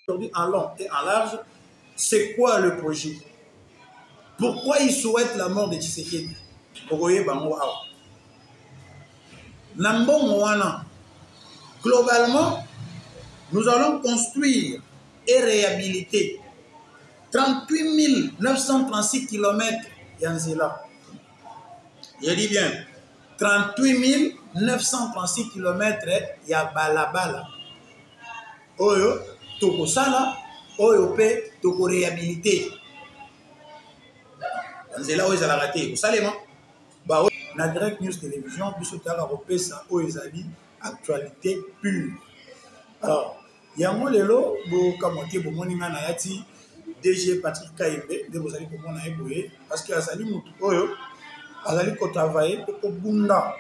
aujourd'hui en long et en large, c'est quoi le projet? Pourquoi ils souhaitent la mort de Tshisekedi? Globalement, nous allons construire et réhabiliter 38 936 km Yanzela. Je dis bien, 38 936 km ya balabala. Oyo, toko sala, oyo pe, toko réhabilité. Yanzela, oyo zala raté. Vous savez, na Direct News Télévision, biso tala repesa oyo ezali actualité pure. Alors, yango lelo, bo kamote bo moninga na yati DG Patrick Kayembe, de bozali ko mona eboye, parce que azali mutu oyo, azali ko travailler ko bunda,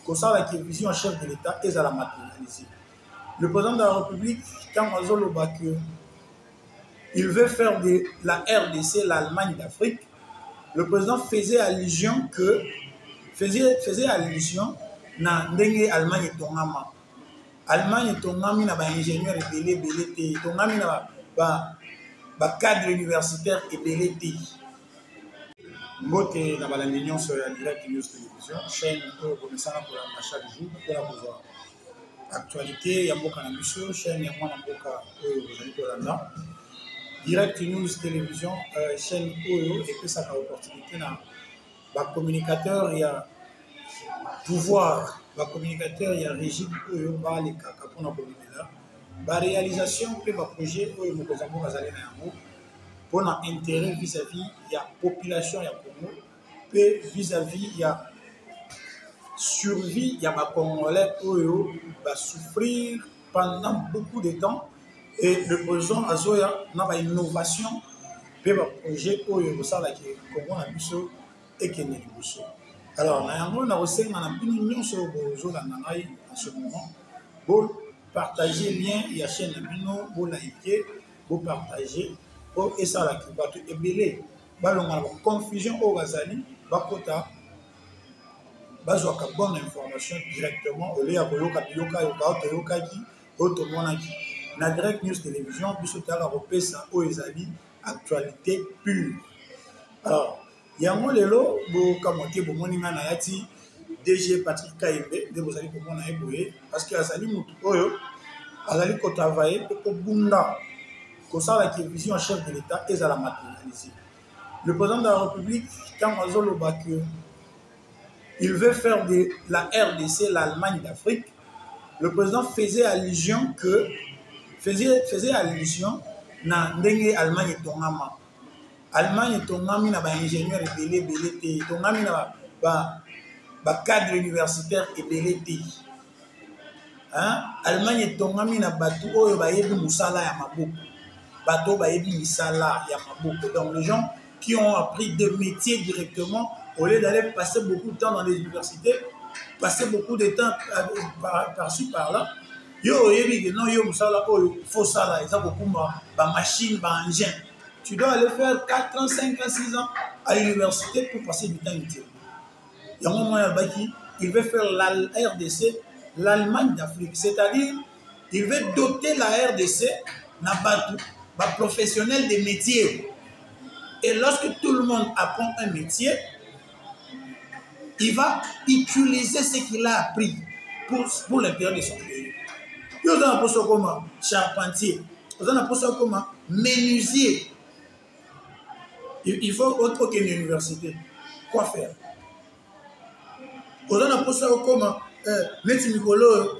ko sala ki vision chef de l'État ezala matérialisée. Le président de la République, quand azoloba que il veut faire de la RDC l'Allemagne d'Afrique, le président faisait allusion na ndenge Allemagne tongama. Allemagne tongami na ba ingénieur belé te, tongami na ba cadre universitaire belé te. Mbote na ba l'union sur la Direct News Télévision, chaîne pour connaissance pour la chaque jour pour la pouvoir. Actualité ya mboka na biso, chaîne ya mwana mboka oyo bozali kolanda. Direct News Télévision, chaîne oyo et que ça a opportunité na ba communicateur ya pouvoir, ba communicateur ya régime oyo ba les kaka pour na komela ba réalisation pe ba projet oyo mokozambo bazali na yango pour na intérêt vis-à-vis ya population ya Congo pe vis-à-vis ya survie ya ba congolais oyo ba souffrir pendant beaucoup de temps et le président azoya na ba innovation pe ba projet oyo bosala ki Congo na biso et kene biso. Alors, nous avons aussi une opinion sur en ce moment. Pour partager le lien, il y a une chaîne pour liker, pour partager, pour et ça, qui va tout ébeler. Confusion au Gazali, Bakota, Bazoka bonne information directement, au lieu de Yoka, na Direct News Télévision, Bissotala Repesa, Oezali, actualité pure. Alors, yango lelo bo kamote bo moninga na yati DG Patrick Kayembe de bozali ko mona eboye parce que azali mutu oyo azali ko travailler ko bunda ko sala ki vision chef de l'État ezala matérialisée. Le président de la République quand azoloba que il veut faire de la RDC l'Allemagne d'Afrique, le président faisait allusion na ndenge Allemagne tongama. Allemagne tongami na ba ingénieur belé te, tongami na ba cadre universitaire belé te. Hein? Allemagne tongami na batu oyo ba yebi musala ya maboko. Bato ba yebi misala ya maboko. Donc les gens qui ont appris des métiers directement au lieu d'aller passer beaucoup de temps dans les universités, passer beaucoup de temps par-ci par-là. Yo yebi que non yo musala oyo faut ça là, ça beaucoup ba machine, ba engin. Tu dois aller faire 4 ans, 5 ans, 6 ans à l'université pour passer du temps utile. Il y a un moment il veut faire la RDC, l'Allemagne d'Afrique. C'est-à-dire, il veut doter la RDC d'un professionnel des métiers. Et lorsque tout le monde apprend un métier, il va utiliser ce qu'il a appris pour l'intérêt de son pays. Il y a un poste comme charpentier, il y a un poste comme menuisier. Il faut autre qu'une université. Quoi faire? On a posé comme Métis Mikolo,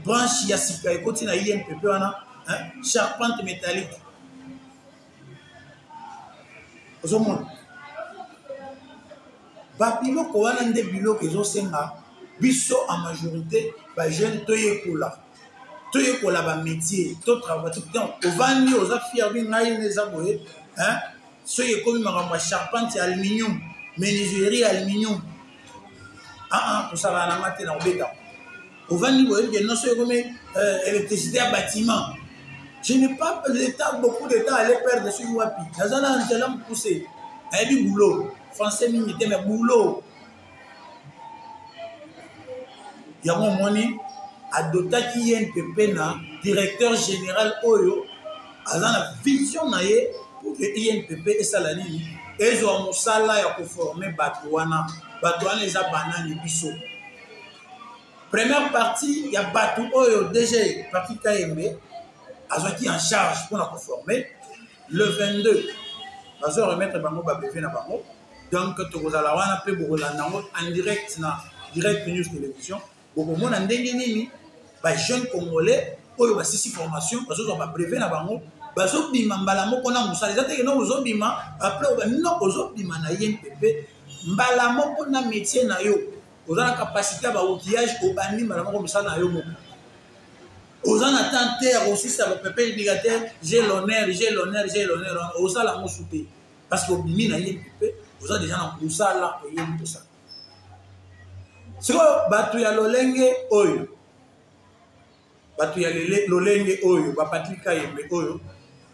branche Yassika, et continue à IMPP, charpente métallique. Aux hommes, Babilo, Kowana, des bilots qui ont senga, biso en majorité, jeune Toyekola. Toyekola, ba métier, tout travail, tout le temps. Au Vani, aux affaires, les aboyés, hein? Ceux qui ont ma charpente aluminium, menuiserie aluminium. Pour ça, on a maté dans le béton. Au Vani, vous voyez, non, ceux qui ont électricité à bâtiment. Je n'ai pas l'État, beaucoup d'États allaient perdre sur Wapi. Dans un an, je l'ai poussé. Il y a du boulot. Français, militaire, mais boulot. Il y a mon money. adotaki INPP na directeur général oyo aza na vision na ye pour que INPP esala nini ezwa mosala ya koforme bato wana eza banani biso. Première partie ya bato oyo DG parti KMB azwaki en charge pour la conformer. Le 22 bazo remettre bango ba BV na bango, donc tokozala wana pe bokolanda nango en direct na Direct News Télévision bokomona ndenge nini ba jeune congolais oyo basisi formation bazozwa ba brevet na bango bazobima mbala moko na mosala eza teke no ozobima après no ozobima na INPP mbala moko na métier na yo oza na capacité ya baoutillage obandi mbala moko mosala na yo moko oza na temps terre aussi ça va pepe indicateur j'ai l'honneur osala mo souper parce que obimi na INPP oza déjà na mosala oyemi tosala siko bato ya lolenge oyo Patrick Kayembe oyo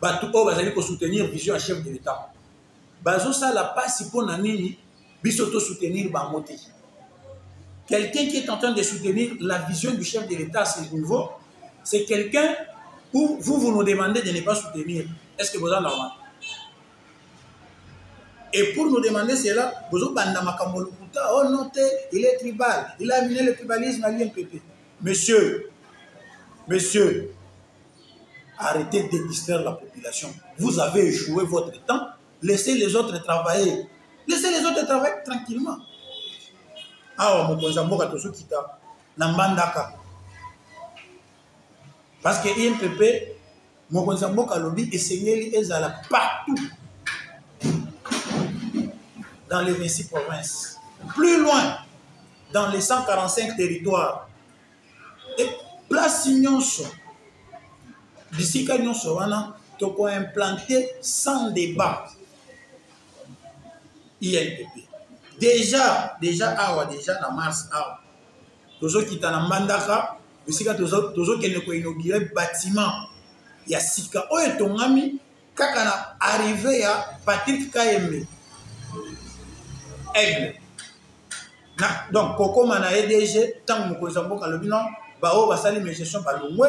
bato oyo bazali ko soutenir vision à chef de l'État bazosala pasi mpona nini biso to soutenir bango te. Quelqu'un qui est en train de soutenir la vision du chef de l'État à ce niveau, c'est quelqu'un où vous nous demandez de ne pas soutenir. Est-ce que vous en avez normal? Et pour nous demander cela, vous avez dit oh non, il est tribal, il a amené le tribalisme à l'INPP. Monsieur, arrêtez de distraire la population. Vous avez échoué votre temps, laissez les autres travailler. Laissez les autres travailler tranquillement. Ah, parce que INPP, Mokonzamboka lobby et Seigneli ezala partout dans les 26 provinces, plus loin dans les 145 territoires. Et place Nyonso, d'ici qu'à Nyonso, on peut implanter sans débat INPP. Déjà dans mars, tozo kita na Mbandaka, bisika tozo kene ko inaugurer bâtiment ya sika oyo tongami kaka na arrivé ya Patrick Kayembe Aigle. Donc Koko mana EDG tant mokonzi mboka lobi non ba o basali mes gestion ba longwe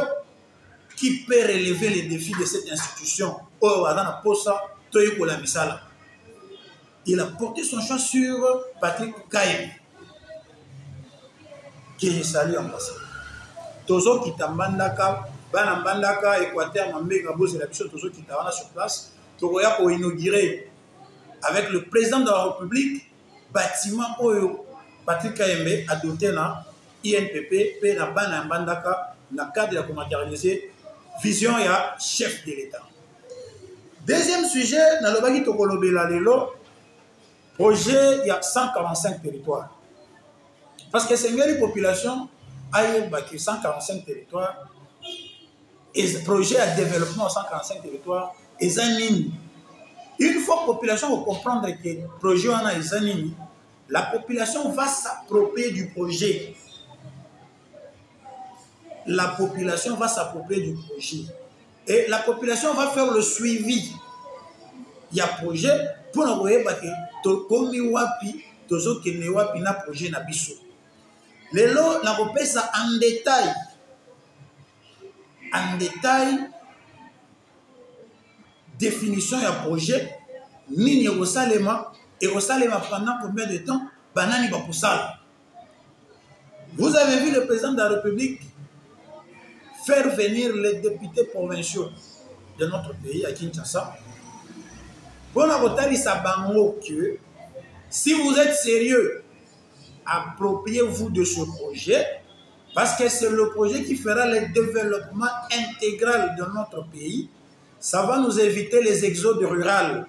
qui peut relever les défis de cette institution oyo azana posa toyi ko la misala. Il a porté son choix sur Patrick Kayembe, que je salue en passant. Tozo kita Mbandaka, bana Mbandaka, Équateur, Mambeka, Bose, la biso, Tozo kita wana sur place. Togoya pour inaugurer avec le président de la République bâtiment oyo Patrick Kayembe a doté na INPP, pe na bana Mbandaka, na cadre de la commatérialisée vision ya chef de l'État. Deuxième sujet, na lobaki tokolobela lelo. Projet, il y a 145 territoires. Parce que c'est une population, il y a 145 territoires. Et le projet de développement à 145 territoires est anime. Une fois que la population va comprendre que le projet est anime, la population va s'approprier du projet. La population va s'approprier du projet. Et la population va faire le suivi. Il y a un projet pour nous voir que komi wapi tozo kene wapi na projet na biso. Lelo na kopesa en détail définition ya projet nini rosalema et rosalema pendant combien de temps banani ba kusala. Vous avez vu le président de la République faire venir les députés provinciaux de notre pays à Kinshasa. Bon, que si vous êtes sérieux, appropriez-vous de ce projet parce que c'est le projet qui fera le développement intégral de notre pays. Ça va nous éviter les exodes ruraux.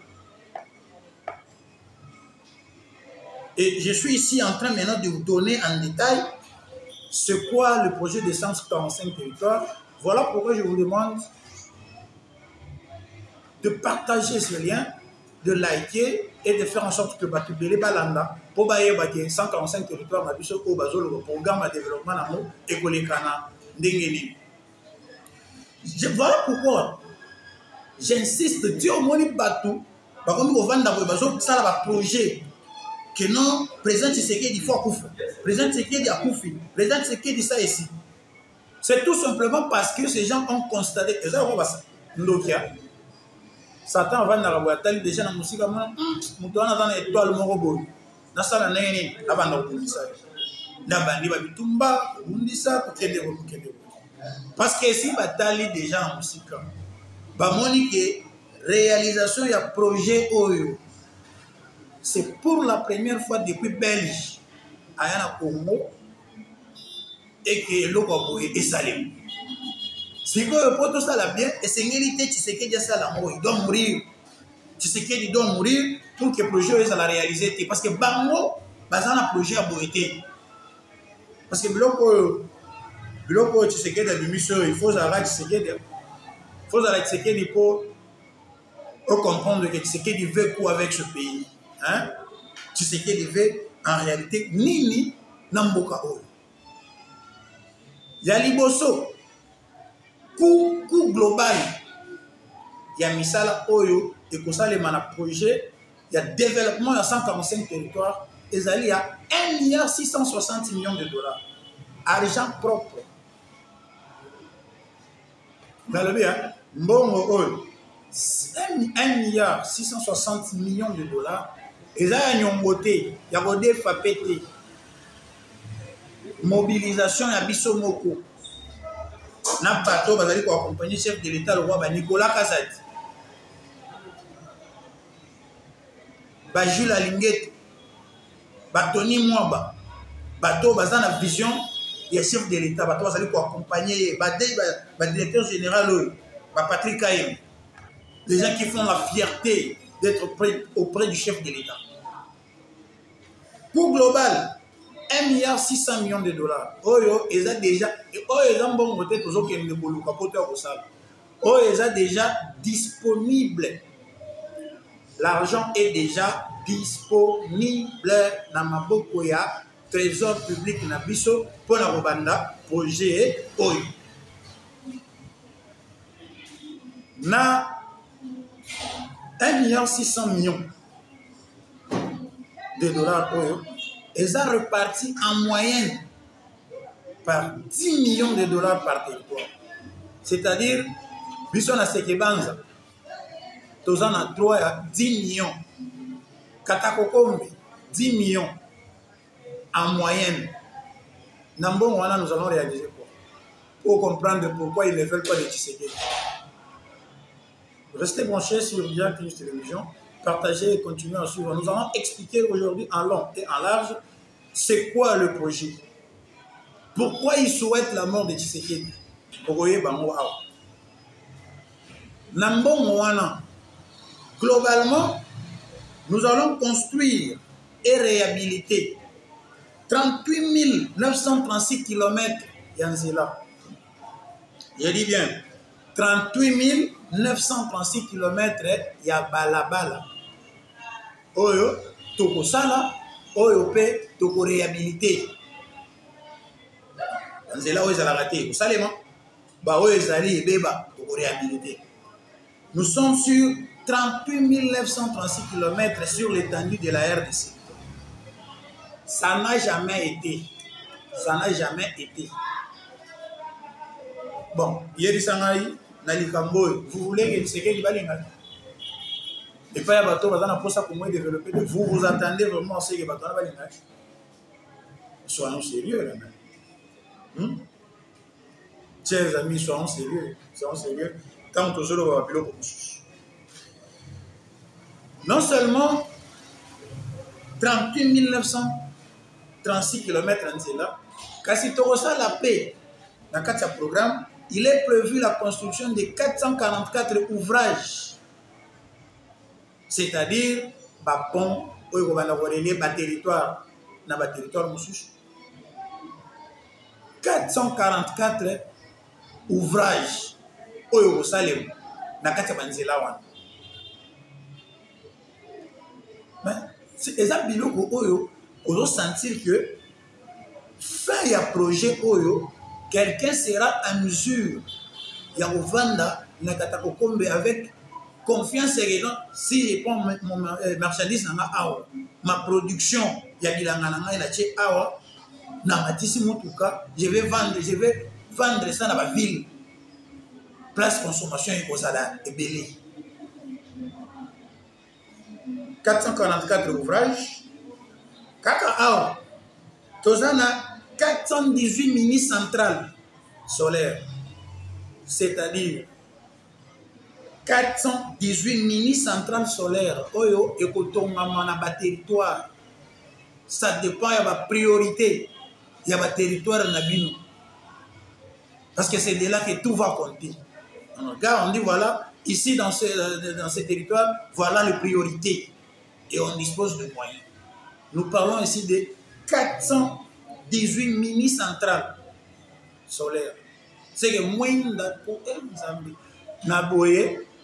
Et je suis ici en train maintenant de vous donner en détail ce qu'est le projet de 145 territoires. Voilà pourquoi je vous demande de partager ce lien, de liker et de faire en sorte que Batubele Balanda, pour bailler 145 territoires, ma biso au bazolo, le programme de développement namo et kolekana ndengeni. Voilà pourquoi j'insiste, Dieu au moni batou, par contre au vanda bazo ça va projet que non présente ce qui est du fois Koufa, présente ce qui est du Akoufi, présente ce qui est du ça ici. C'est tout simplement parce que ces gens ont constaté que ça va ça. Ndokia. Satan va dans la boîte, déjà dans la musique, on doit dans l'étoile morobo. Dans ça, la nene, la bande au ça. La bande va bitumba, on dit ça, pour qu'elle déroule. Parce que si batali déjà en musique, bah monique réalisation il y a projet Oyo. C'est pour la première fois depuis Belge à Yana Congo et que l'eau est salée. Si vous avez tout ça là bien, et c'est une réalité, tu sais qu'il y a ça là, il doit mourir. Tu sais qu'il doit mourir pour que le projet soit réalisé. Parce que Bango, un projet a beau été. Parce que Biloko, tu sais qu'il y a des missions, il faut arrêter, tu sais qu'il y a il faut arrêter, il faut comprendre que tu sais qu'il veut quoi avec ce pays. Hein? Tu sais qu'il veut en réalité, Nini Namboka Oyo. Yaliboso. Coup global, il y a Misala Oyo, et comme ça, les projets, il y a développement, il y a 145 territoires, et il y a 1,660 milliard de dollars. Argent propre. Vous avez bien, Mbongo Oyo, 1,660 milliard de dollars, et il y a un côté, il y a des FAPT, mobilisation, il y a Bissomoko. Na bateau bazali ko accompagner chef de l'état le roi Nicolas Kazadi ba Jules Alinguet ba Tony Mwamba bateau bazana vision et chef de l'état bateau bazali ko accompagner ba directeur général ba Patrick Kaye, les gens qui font la fierté d'être auprès du chef de l'état. Pour global 1,6 milliard de dollars. Oyo, ils ont déjà, déjà disponible. L'argent est déjà disponible dans ma bokoya, trésor public na biso, pour la Robanda, projet Oyo. Na 1,6 milliard de dollars Oyo. Ils ont reparti en moyenne par 10 millions de dollars par territoire. C'est-à-dire, Bisson a Sekebanza, Tozan a 3 à 10 millions. Katakokombe, 10 millions en moyenne. Nambon, nous allons réaliser quoi? Pour comprendre pourquoi ils ne veulent pas de Tshisekedi. Restez branchés sur Direct News Télévision. Partagez et continuez à suivre. Nous allons expliquer aujourd'hui en long et en large c'est quoi le projet. Pourquoi ils souhaitent la mort de Tshisekedi. Globalement, nous allons construire et réhabiliter 38 936 km Yanzela. Je dis bien 38 936 km ya balabala. Oyo toko sala, oyo pe toko réhabilité. Nzela oyo ezala raté, osalema ba oyo ezali ebeba toko réhabilité. Nous sommes sur 38 936 km sur l'étendue de la RDC. Ça n'a jamais été. Ça n'a jamais été. Bon, hier Sangaï, vous voulez que Tshisekedi balinga. Et pas y a bateau, vous avez développé. Vous vous attendez vraiment à ce que bateau balinga. Soyons sérieux là même. Chers amis, soyons sérieux. Soyons sérieux. Tant que je le vois, non seulement 38 936 km en Zela, kasi Torosa la paix dans le programme, il est prévu la construction de 444 ouvrages. C'est-à-dire, ba pont, ba territoire, na ba territoire moussouche. 444 ouvrages. Oyo Salem, na katia banzela wana. Mais c'est exact biloko oyo, on sentir que fin ya projet oyo, quelqu'un sera en mesure ya vendre na katakokombe avec confiance et si je prends mon marchandise na awa, ma production ya bilanga na ngai na tche awa na matisi mutuka, je vais vendre, je vais vendre ça dans la ville. Place consommation et Kozala et Belé. 444 ouvrages. Kaka Tozana 418 mini-centrales solaires. C'est-à-dire 418 mini-centrales solaires. Oyo et Kotonga na ba territoire. Ça dépend de la priorité. Il y a un territoire en Abino. Parce que c'est de là que tout va compter. On regarde, on dit voilà, ici dans ce territoire, voilà les priorités. Et on dispose de moyens. Nous parlons ici de 418 mini-centrales solaires. C'est que moins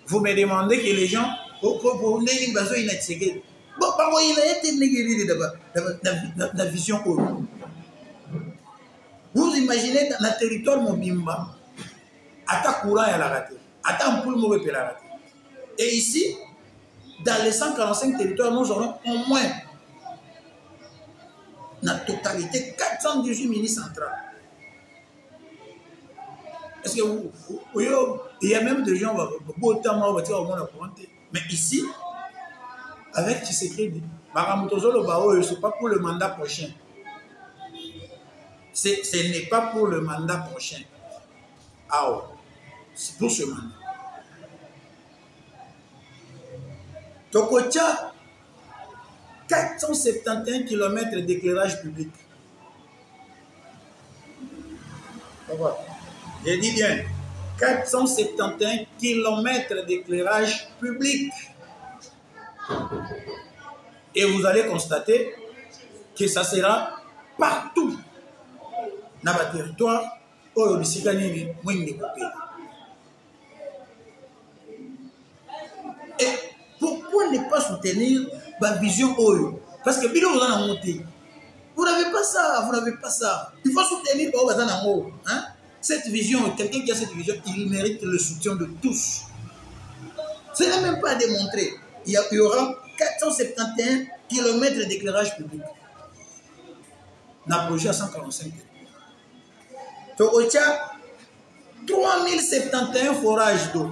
vous me demandez que les gens, pour bon, il a été négligé la vision. Vous imaginez dans le territoire Mobimba, à ta courant et à la raté, à ta ampoule mauvais et la raté. Et ici, dans les 145 territoires, nous aurons au moins la totalité 418 mini-centrales. Est-ce que il y a même des gens mais ici, avec Tshisekedi, ce n'est pas pour le mandat prochain. Ce n'est pas pour le mandat prochain. Ah, c'est pour ce mandat. Tokocha, 471 km d'éclairage public. Je dis bien, 471 km d'éclairage public. Et vous allez constater que ça sera partout dans le territoire où il y a et pourquoi ne pas soutenir la vision OYO? Parce que vous en monté. Vous n'avez pas ça, vous n'avez pas ça. Il faut soutenir OYO. Hein? Cette vision, quelqu'un qui a cette vision, il mérite le soutien de tous. Ce n'est même pas à démontrer. Il y aura 471 km d'éclairage public. Dans le projet à 145. Il y a 3071 forages d'eau.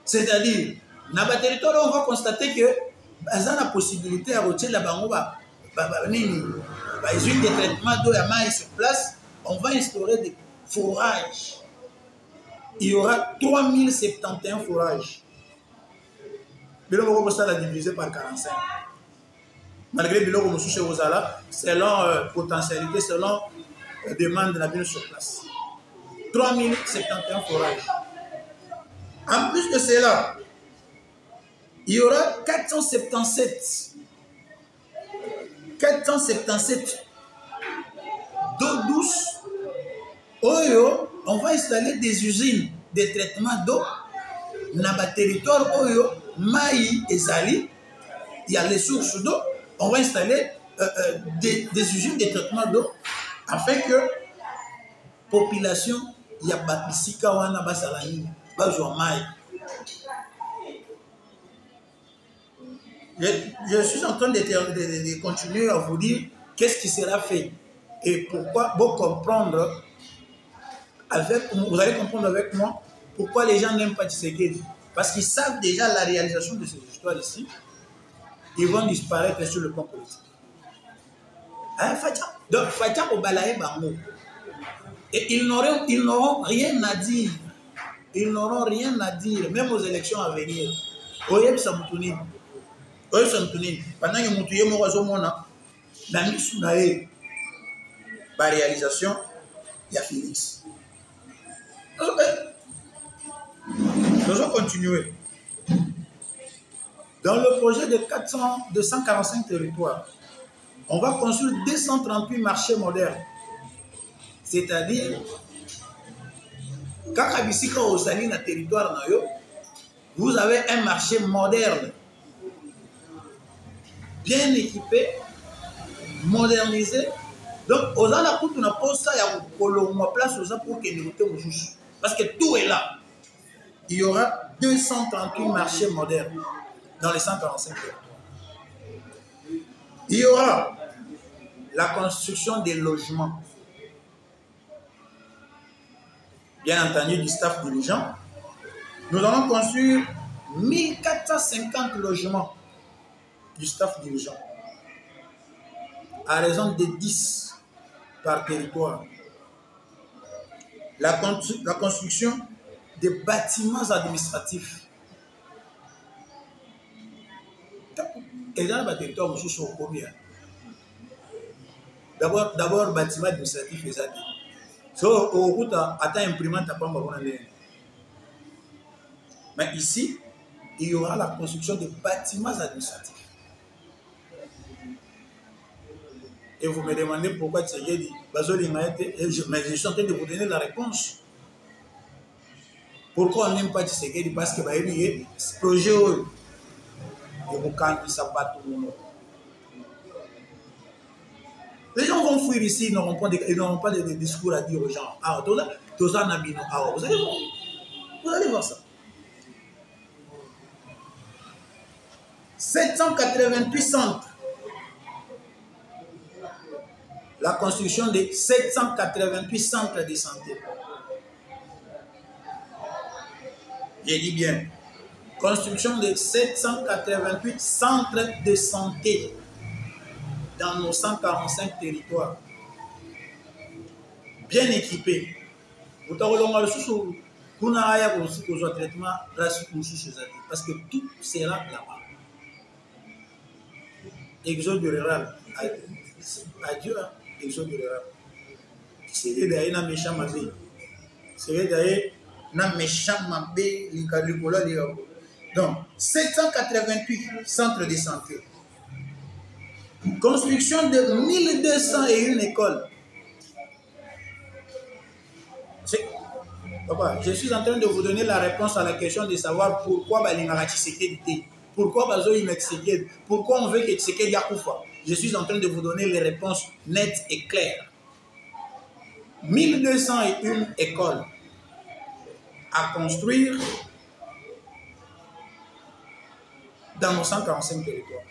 C'est-à-dire, dans le territoire, on va constater que y a la possibilité de retirer la bangoba, les huiles de traitement d'eau à maïs sur place. On va instaurer des forages. Il y aura 3071 forages. Mais là, on va la diviser par 45. Malgré le bilan que nous sommes selon potentialité, selon la demande de la ville sur place. 3071 forages. En plus de cela, il y aura 477 d'eau douce. Oyo, on va installer des usines de traitement d'eau dans le territoire Oyo, Maï et Zali. Il y a les sources d'eau. On va installer des usines de traitement d'eau afin que la population y a Bakisika wana basalani bazwa Maï. Je suis en train de continuer à vous dire qu'est-ce qui sera fait et pourquoi vous comprendre vous allez comprendre avec moi pourquoi les gens n'aiment pas Tshisekedi. Parce qu'ils savent déjà la réalisation de ces histoires ici. Ils vont disparaître sur le plan politique. Donc, Fatia au balaye bango. Et ils n'auront rien à dire. Ils n'auront rien à dire, même aux élections à venir. Oyeb Samtouni. Pendant que Moutouye Morazomona, la mission la réalisation, il y a Félix. Nous allons continuer. Dans le projet de 245 territoires, on va construire 238 marchés modernes. C'est-à-dire, quand Abissika au Sali dans le territoire, vous avez un marché moderne, bien équipé, modernisé. Donc, aux gens la on a posé ça, il y a place aux gens pour qu'ils nous au juge. Parce que tout est là. Il y aura 238 marchés modernes dans les 145 territoires. Il y aura la construction des logements. bien entendu du staff dirigeant, nous allons construire 1450 logements du staff dirigeant, à raison de 10 par territoire. La construction des bâtiments administratifs. Et dans le territoire, nous sommes combien? D'abord, bâtiment administratif, les amis. So, au route, attends, imprimante, t'as pas mal. Mais ici, il y aura la construction de bâtiments administratifs. Et vous me demandez pourquoi Tshisekedi dit, mais je suis en train de vous donner la réponse. Pourquoi on n'aime pas Tshisekedi? Parce que ce projet, les gens vont fuir ici, ils n'auront pas de discours à dire aux gens. Ah, vous allez voir ça. 788 centres. La construction de 788 centres de santé. J'ai dit bien. Construction de 788 centres de santé dans nos 145 territoires. Bien équipés. Vous avez le traitement parce que tout sera là-bas. Exode rural. Adieu, exode rural. C'est d'ailleurs un méchant mabé. C'est d'ailleurs un méchant mabé. Donc, 788 centres de santé. Construction de 1201 écoles. Papa, je suis en train de vous donner la réponse à la question de savoir pourquoi Balingara Tshisekedi, pourquoi Tshisekedi, pourquoi on veut que Tshisekedi Akoufa. Je suis en train de vous donner les réponses nettes et claires. 1201 écoles à construire dans nos 145 territoires.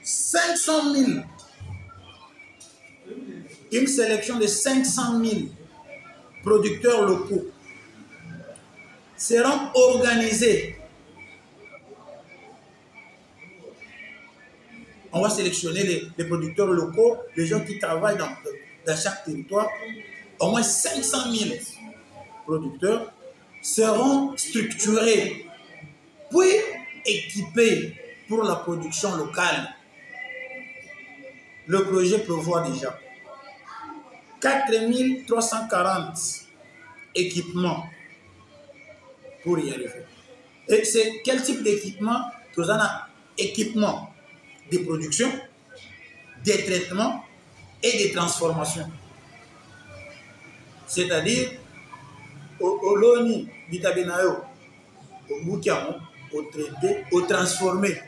500 000, une sélection de 500 000 producteurs locaux seront organisés. On va sélectionner les producteurs locaux, les gens qui travaillent dans chaque territoire. Au moins 500 000 producteurs seront structurés, puis équipés pour la production locale. Le projet prévoit déjà 4340 équipements pour y arriver. Et c'est quel type d'équipement? Nous avons équipement de production, de traitement et de transformation. C'est-à-dire, au loni, bitabenayo, au boukiamo, au traité, au transformé.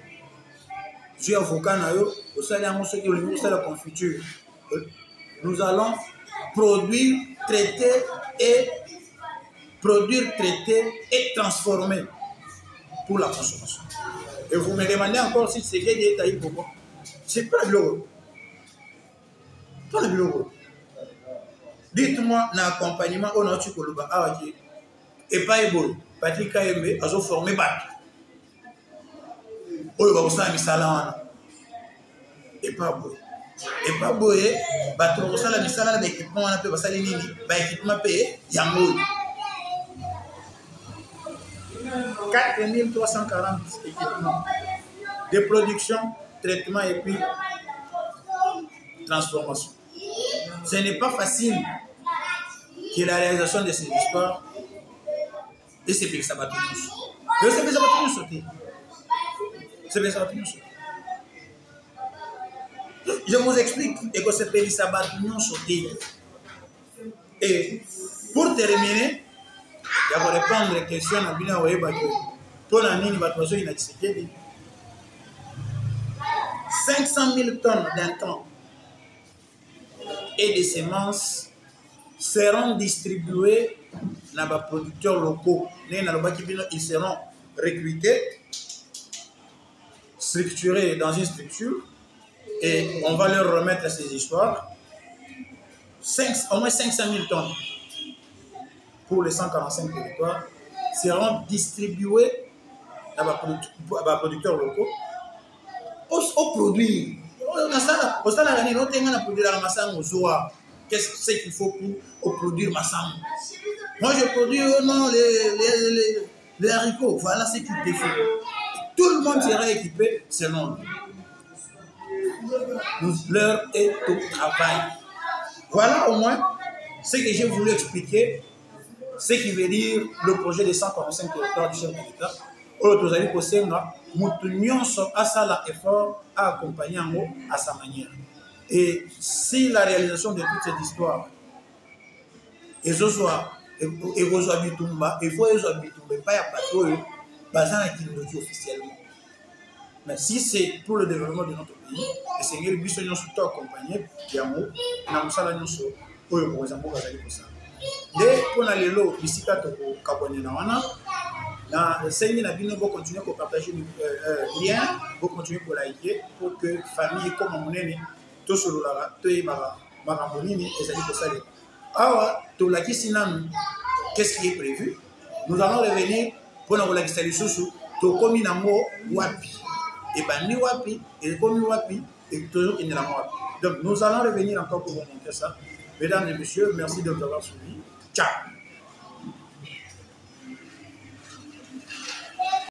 Sur avocat nayo, au salaire de la confiture. Nous allons produire, traiter et transformer pour la consommation. Et vous me demandez encore si c'est des détails pour moi. C'est pas le logo. Pas le logo. Dites-moi, l'accompagnement au Natu Koluba, et pas Ebo, Patrick Kaembe, a formé Bat. Oh, il va vous faire un salam. Et pas beau. Et pas beau, bah, trop ça, la misala, l'équipement, on a pu passer les nini, bah, équipement payé, Yamou. 4340 équipements de production, traitement et puis transformation. Ce n'est pas facile que la réalisation de ces histoires et c'est que ça va tout nous. C'est que ça va tout nous sauter. C'est que ça va tout nous sauter. Je vous explique et que c'est que ça va tout nous sauter. Et pour terminer, je vais répondre à la question à Bina Oueba pour la ligne de il a dit 500 000 tonnes d'intrants et de semences seront distribués dans les producteurs locaux. Ils seront recrutés, structurés dans une structure et on va leur remettre ces histoires. au moins 500 000 tonnes pour les 145 territoires seront distribués à les producteurs locaux au produit. Qu'est-ce qu'il faut pour produire ma sang? Moi, je produis non, les haricots. Voilà ce qu'il te faut. Tout le monde sera équipé selon nous. L'heure est au travail. Voilà au moins ce que j'ai voulu expliquer, ce qui veut dire le projet des 145 territoires du chef de l'État. À ça l'effort à accompagner en haut à sa manière. Et si la réalisation de toute cette histoire et ce soir, il faut pas y avoir officiellement. Mais si c'est pour le développement de notre pays, et c'est que nous sommes surtout accompagnés, nous sommes dès qu'on a les lots, ici, c'est une continuer à partager le lien, pour continuer à liker, pour que la famille comme mon aîné, tout sur la marabonine et ça dit que ça l'est. Alors, tout la qu'est-ce qui est prévu? Nous allons revenir pour nous la question sur tout comme il a mot wapi. Et ben ni wapi, et comme wapi, et toujours il n'y a pas wapi. Donc nous allons revenir encore pour vous montrer ça. Mesdames et messieurs, merci de nous avoir suivis. Ciao!